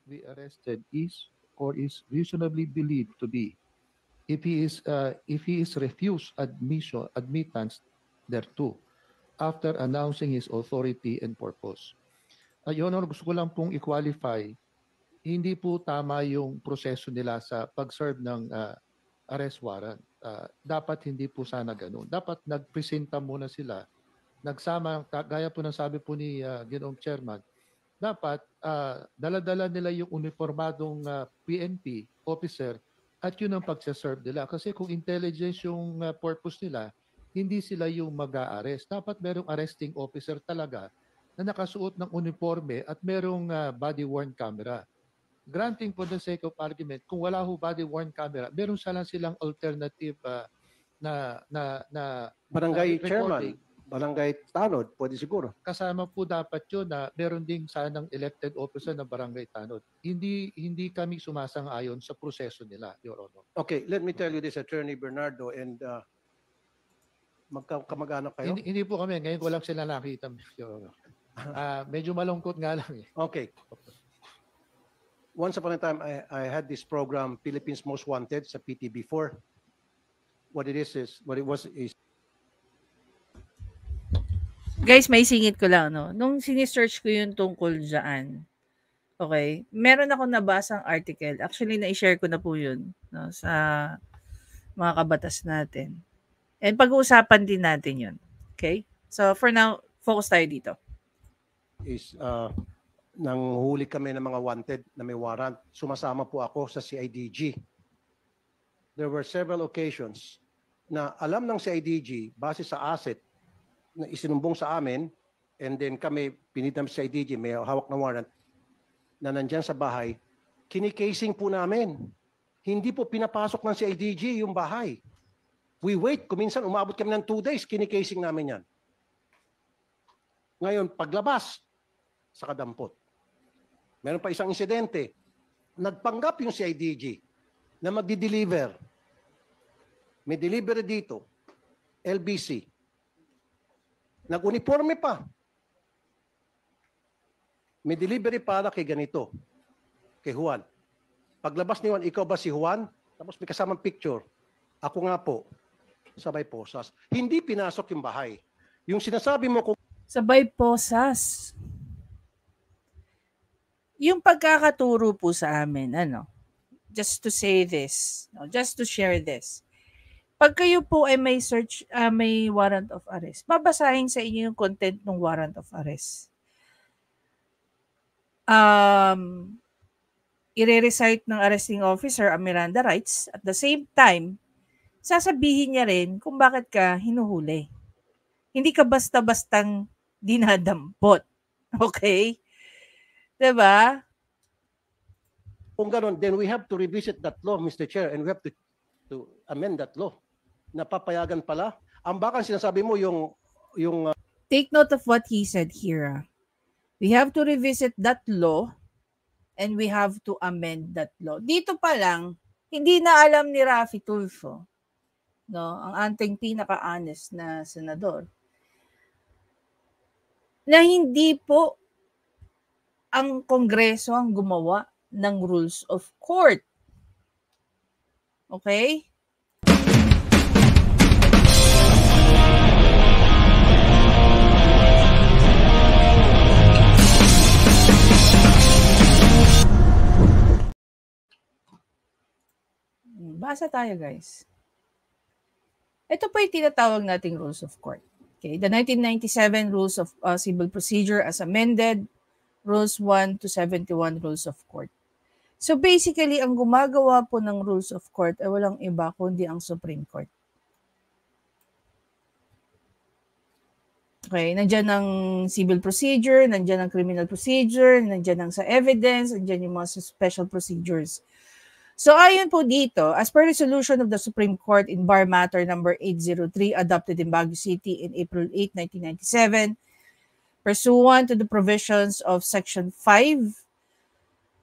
be arrested is or is reasonably believed to be, if he is refused admittance thereto after announcing his authority and purpose. Your Honor, gusto ko lang pong i-qualify, hindi po tama yung proseso nila sa pag-serve ng arrest warrant. Dapat hindi po sana ganun. Dapat nagpresenta muna sila, nagsama, gaya po ng sabi po ni Ginoong Chairman, dapat dala-dala nila yung uniformadong PNP officer at yun ang pagsaserve nila. Kasi kung intelligence yung purpose nila, hindi sila yung mag-a-arrest. Dapat merong arresting officer talaga na nakasuot ng uniforme at merong body-worn camera. Granting for the sake of argument, kung wala ho body-worn camera, meron silang alternative na Barangay recording. chairman, barangay tanod, pwede siguro. Kasama po dapat yun na meron ding sanang elected officer na barangay tanod. Hindi kami sumasang-ayon sa proseso nila, Your Honor. Okay, let me tell you this, Attorney Bernardo, and magkamag-anak kayo? Hindi po kami. Ngayon ko lang sila nakita, Your Honor. Medyo malungkot nga lang eh. Okay. Once upon a time, I had this program, Philippines Most Wanted, sa PTB4. What it was is... Guys, may singit ko lang, no? Nung sinisearch ko yung tungkol dyan, okay, meron ako nabasang article. Actually, na-share ko na po yun, no, sa mga kabatas natin. And pag-uusapan din natin yun. Okay? So, for now, focus tayo dito. Is nanghuli kami ng mga wanted na may warrant. Sumasama po ako sa CIDG. There were several occasions na alam ng CIDG, base sa asset na isinumbong sa amin, and then kami, pinitam sa CIDG, may hawak na warrant, na nandyan sa bahay, kinikasing po namin. Hindi po pinapasok ng CIDG yung bahay. We wait. Kuminsan, umabot kami ng 2 days, kinikasing namin yan. Ngayon, paglabas, sa kadampot. Meron pa isang insidente. Nagpanggap yung CIDG na magdi-deliver. May delivery dito. LBC. Nag-uniforme pa. May delivery para kay ganito. Kay Juan. Paglabas ni Juan, ikaw ba si Juan? Tapos may kasamang picture. Ako nga po. Sabay posas. Hindi pinasok yung bahay. Yung sinasabi mo kung... Sabay posas. Yung pagkakaturo po sa amin, just to say this, just to share this. Pag kayo po ay may may warrant of arrest, babasahin sa inyo yung content ng warrant of arrest. I-recite ng arresting officer ang Miranda rights. At the same time, sasabihin niya rin kung bakit ka hinuhuli. Hindi ka basta-bastang dinadampot. Okay? Diba? Kung gano'n, then we have to revisit that law, Mr. Chair, and we have to amend that law. Napapayagan pala. Ang bakang sinasabi mo yung Take note of what he said here. We have to revisit that law and we have to amend that law. Dito pa lang, hindi na alam ni Raffy Tulfo, no, ang ating pinaka-honest na senador, na hindi po ang Kongreso ang gumawa ng rules of court. Okay? Basa tayo, guys. Ito po yung tinatawag nating rules of court. Okay? The 1997 Rules of Civil Procedure as amended, Rules 1 to 71 Rules of Court. So basically, ang gumagawa po ng Rules of Court ay walang iba kundi ang Supreme Court. Okay, nandiyan ang civil procedure, nandiyan ang criminal procedure, nandiyan ang sa evidence, nandiyan yung mga special procedures. So ayon po dito, as per resolution of the Supreme Court in Bar Matter number 803 adopted in Baguio City in April 8, 1997, pursuant to the provisions of Section 5,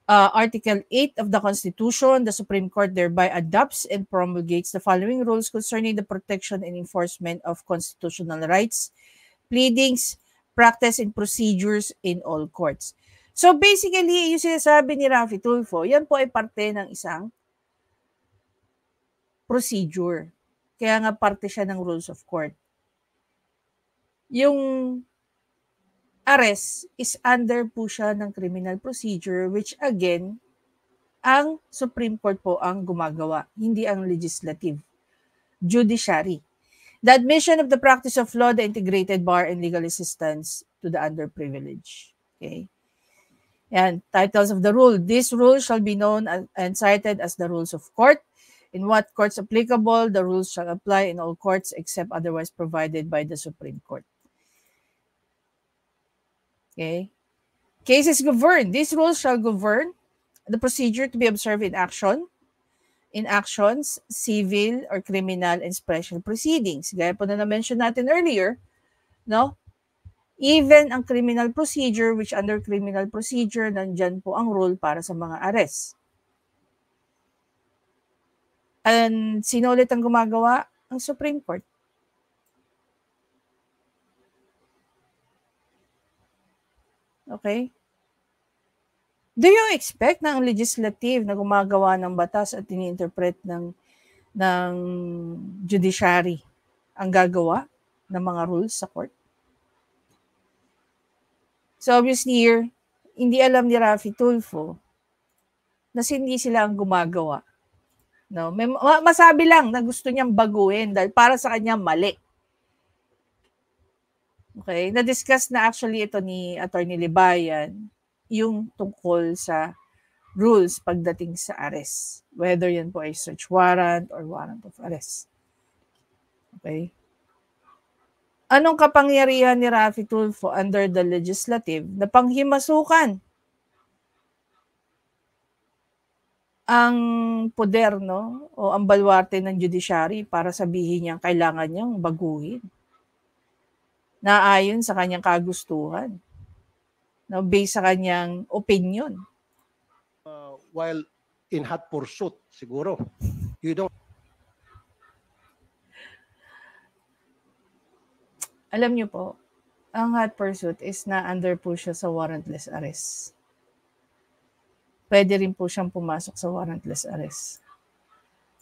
Article 8 of the Constitution, the Supreme Court thereby adopts and promulgates the following rules concerning the protection and enforcement of constitutional rights, pleadings, practice, and procedures in all courts. So basically, yung sinasabi ni Raffy Tulfo, yan po ay parte ng isang procedure. Kaya nga parte siya ng rules of court. Yung arrest is under po siya ng criminal procedure, which again, ang Supreme Court po ang gumagawa, hindi ang legislative, judiciary. The admission of the practice of law, the integrated bar, and legal assistance to the underprivileged. Okay. And titles of the rule. This rule shall be known and cited as the rules of court. In what courts applicable, the rules shall apply in all courts except otherwise provided by the Supreme Court. Okay. Cases governed. These rules shall govern the procedure to be observed in actions, civil or criminal and special proceedings. Gaya po na na-mention natin earlier, no? Even ang criminal procedure, which under criminal procedure, nandyan po ang rule para sa mga arrest. And sino ulit ang gumagawa? Ang Supreme Court. Okay? Do you expect na ang legislative na gumagawa ng batas at ini-interpret ng judiciary ang gagawa ng mga rules sa court? So obviously here, hindi alam ni Raffy Tulfo na hindi sila ang gumagawa. No, may masabi lang na gusto niyang baguhin dahil para sa kanya mali. Okay, na-discuss na actually ito ni Attorney Libayan yung tungkol sa rules pagdating sa arrest. Whether yan po ay search warrant or warrant of arrest. Okay? Anong kapangyarihan ni Raffy Tulfo under the legislative na panghimasukan ang poder, no? O ang baluarte ng judiciary para sabihin niya kailangan niyang baguhin na ayon sa kanyang kagustuhan, no? Based sa kanyang opinion. While in hot pursuit, siguro, you don't. Alam niyo po, ang hot pursuit is na under po siya sa warrantless arrest. Pwede rin po siyang pumasok sa warrantless arrest.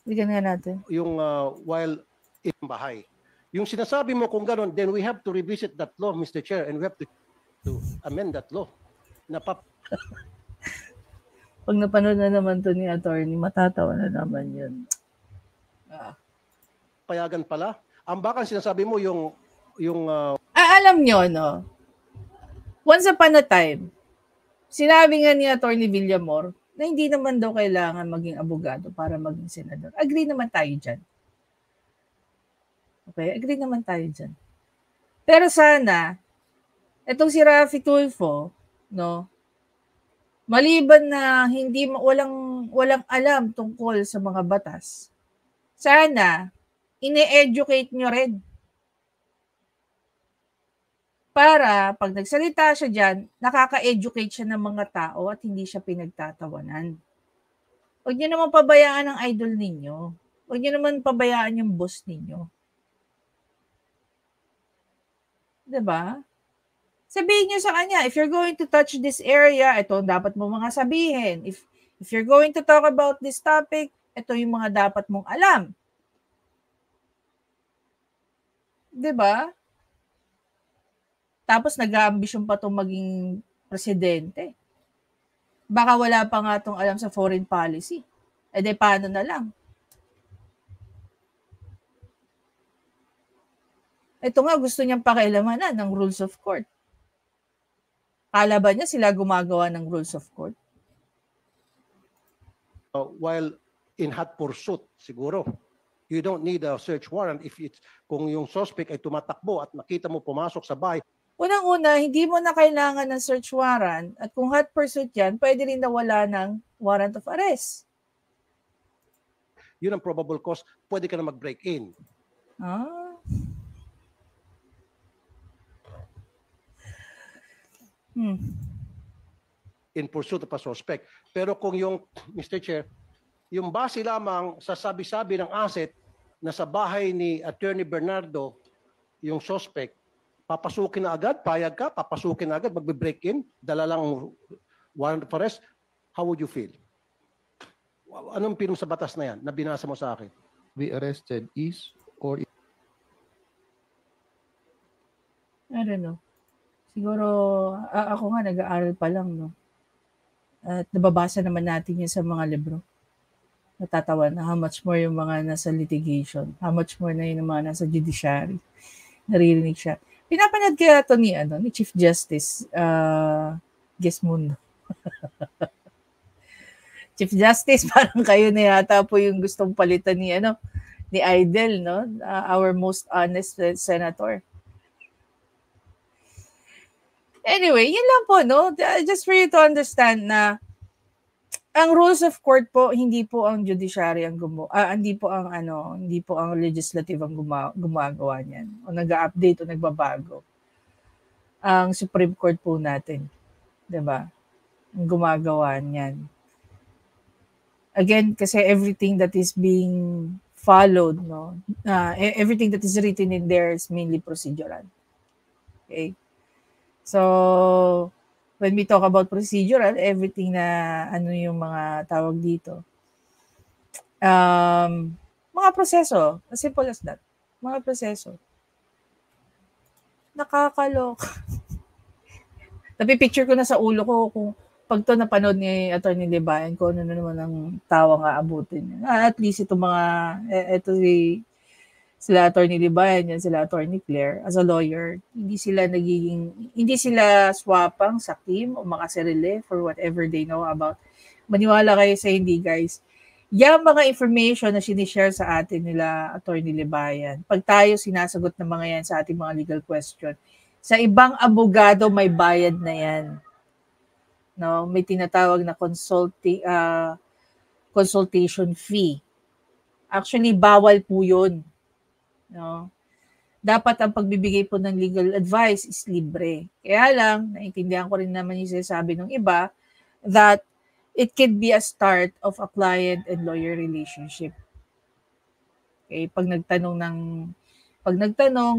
Bigyan nga natin. Yung while in bahay. Yung sinasabi mo kung gano'n, then we have to revisit that law, Mr. Chair, and we have to amend that law. Pag napanood na naman to ni attorney, matatawa na naman yun. Payagan pala. Ang bakang sinasabi mo yung alam nyo, no? Once upon a time, sinabi nga ni Attorney Villamor na hindi naman daw kailangan maging abogado para maging senador. Agree naman tayo dyan. Okay? Agree naman tayo dyan. Pero sana, itong si Raffy Tulfo, no? Maliban na walang alam tungkol sa mga batas, sana, ine-educate nyo rin. Para pag nagsalita siya dyan, nakaka-educate siya ng mga tao at hindi siya pinagtatawanan. Huwag niyo naman pabayaan ang idol ninyo. Huwag niyo naman pabayaan yung boss ninyo. Diba? Sabihin niyo sa kanya, if you're going to touch this area, ito dapat mo mga sabihin. If you're going to talk about this topic, ito yung mga dapat mong alam. Diba? Tapos nag-aambisyon pa itong maging presidente. Baka wala pa nga itong alam sa foreign policy. E de paano na lang? Ito nga gusto niyang pakialamanan ng rules of court. Kala ba niya sila gumagawa ng rules of court? while in hot pursuit, siguro. You don't need a search warrant if kung yung suspect ay tumatakbo at nakita mo pumasok sa bahay. Unang-una, hindi mo na kailangan ng search warrant at kung hot pursuit yan, pwede rin nawala ng warrant of arrest. Yun ang probable cause, pwede ka na mag-break in. In pursuit of a suspect. Pero kung yung, Mr. Chair, yung base lamang sa sabi-sabi ng asset na sa bahay ni Attorney Bernardo, yung suspect, papasukin na agad, payag ka, papasukin na agad, magbe-break in, dala lang warrant of arrest, how would you feel? Anong pinong sa batas na yan na binasa mo sa akin? We arrested is or I don't know. Siguro, ako nga nag-aaral pa lang, no? At nababasa naman natin yun sa mga libro. Natatawa na how much more yung mga nasa litigation, how much more na yung mga nasa judiciary. Naririnig siya. Pinapanood kaya ito ni Chief Justice Gesmundo. Chief Justice, parang kayo na yata po yung gustong palitan ni Idol, no? Our most honest senator. Anyway, yun lang po, no? Just for you to understand na ang rules of court po, hindi po ang judiciary ang hindi po ang legislative ang gumagawa niyan o nag-update o nagbabago. Ang Supreme Court po natin, 'di ba? Ang gumagawa niyan. Again, kasi everything that is being followed, no? Everything that is written in there is mainly procedural. Okay? So, when we talk about procedural, everything na yung mga tawag dito, mga proseso, as simple as that. Mga proseso. Nakakaloka. Napipicture ko na sa ulo ko kung pag to napanood ni Atty. Libayan ko, ano na naman ang tawa nga abutin. At least itong mga, sila Atty. Libayan, yan sila Atty. Claire, as a lawyer, hindi sila swapang sa team o makasarili for whatever they know about. Maniwala kayo sa hindi, guys. Yung mga information na sinishare sa atin nila Atty. Libayan, pag tayo sinasagot ng mga yan sa ating mga legal question, sa ibang abogado may bayad na yan. No, may tinatawag na consultation fee. Actually, bawal po 'yun. No? Dapat ang pagbibigay po ng legal advice is libre. Kaya lang, naintindihan ko rin naman yung sinasabi ng iba that it could be a start of a client and lawyer relationship. Okay, pag nagtanong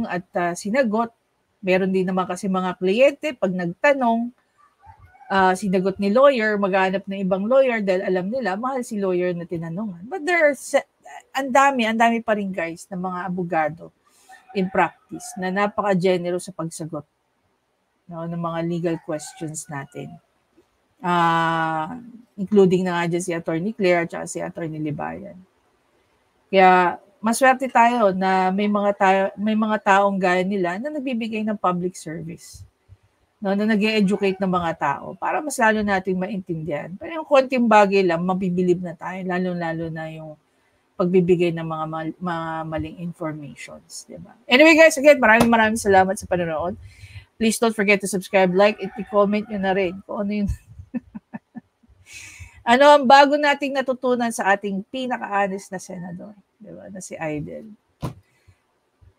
at sinagot, meron din naman kasi mga kliyente, pag nagtanong, sinagot ni lawyer, maghanap ng ibang lawyer dahil alam nila, mahal si lawyer na tinanungan. But there are ang dami pa rin guys na mga abogado in practice na napaka-generous sa pagsagot ng mga legal questions natin. Including na nga dyan si Atty. Claire at si Atty. Libayan. Kaya maswerte tayo na may mga taong gaya nila na nagbibigay ng public service. No, na nag-e-educate ng mga tao para mas lalo nating maintindihan. Pero yung konting bagay lang, mabibilib na tayo, lalo-lalo na yung pagbibigay ng mga maling informations. Diba? Anyway guys, again, maraming salamat sa panonood. Please don't forget to subscribe, like, at i-comment nyo na rin kung ano yung ano ang bago nating natutunan sa ating pinaka-honest na senador, diba? Na si Idol.